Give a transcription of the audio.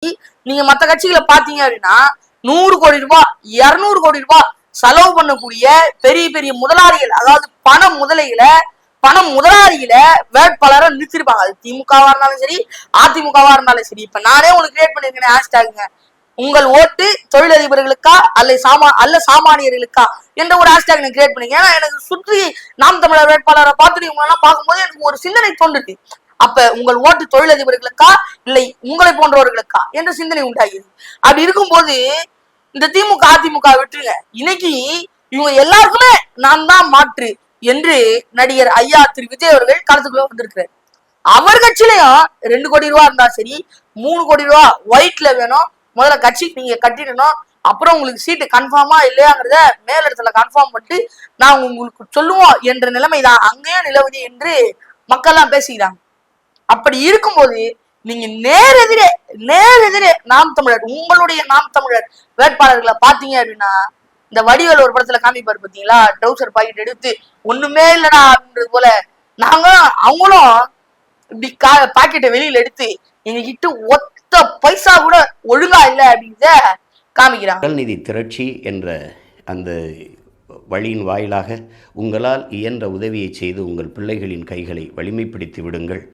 நீங்க மத்த கட்சிகளை பாத்தீங்க அப்படின்னா 100 கோடி ரூபாய் 200 கோடி ரூபாய் செலவு பண்ணக்கூடிய பெரிய பெரிய முதலாளிகள், அதாவது பண முதலாளிகளை வேட்பாளரை நிறுத்திருப்பாங்க. அது திமுகவா இருந்தாலும் சரி, அதிமுகவா இருந்தாலும் சரி. இப்ப நானே உங்களுக்கு கிரியேட் பண்ணிருக்கேன் ஹேஷ்டாகுங்க, உங்கள் ஓட்டு தொழிலதிபர்களுக்கா அல்ல சாமானியர்களுக்கா என்ற ஒரு ஹேஷ்டாக் நான் கிரியேட் பண்ணீங்க. ஏன்னா எனக்கு சுற்றி நாம் தமிழர் வேட்பாளரை பார்த்துட்டு இவங்களெல்லாம் பார்க்கும்போது எனக்கு ஒரு சிந்தனை தோன்றுது. அப்ப உங்கள் ஓட்டு தொழிலதிபர்களுக்கா இல்லை உங்களை போன்றவர்களுக்கா என்ற சிந்தனை உண்டாகியது. அப்படி இருக்கும்போது இந்த திமுக அதிமுக விட்டுருங்க, இன்னைக்கு இவங்க எல்லாருக்குமே நான் தான் மாற்று என்று நடிகர் ஐயா திரு விஜய் அவர்கள் களத்துக்குள்ள வந்திருக்கிறார். அவர் கட்சியிலையும் 2 கோடி ரூபா இருந்தா சரி, 3 கோடி ரூபா ஒயிட்ல வேணும், முதல்ல கட்சிக்கு நீங்க கட்டிடணும், அப்புறம் உங்களுக்கு சீட்டு கன்ஃபார்மா இல்லையாங்கிறத மேலிடத்துல கன்ஃபார்ம் பண்ணிட்டு நான் உங்களுக்கு சொல்லுவோம் என்ற நிலைமைதான் அங்கேயும் நிலவுது என்று மக்கள் எல்லாம் பேசிக்கிறாங்க. அப்படி இருக்கும்போது நீங்க நேரெதிரே நாம் தமிழர், உங்களுடைய நாம் தமிழர் வேட்பாளர்களை பாத்தீங்க அப்படின்னா, இந்த வடிவேல் ஒரு படத்துல காமிப்பாரு பாத்தீங்களா, ட்ரௌசர் பாக்கெட் எடுத்து ஒண்ணுமே இல்லடா அப்படின்றது போல அவங்களும் இப்படி பாக்கெட்டை வெளியில எடுத்து எங்க கிட்ட ஒத்த பைசா கூட ஒழுங்கா இல்லை அப்படின்றத காமிக்கிறாங்க. மக்கள் நீதி திரட்சி என்ற அந்த வழியின் வாயிலாக உங்களால் இயன்ற உதவியை செய்து உங்கள் பிள்ளைகளின் கைகளை வலிமைப்படுத்தி விடுங்கள்.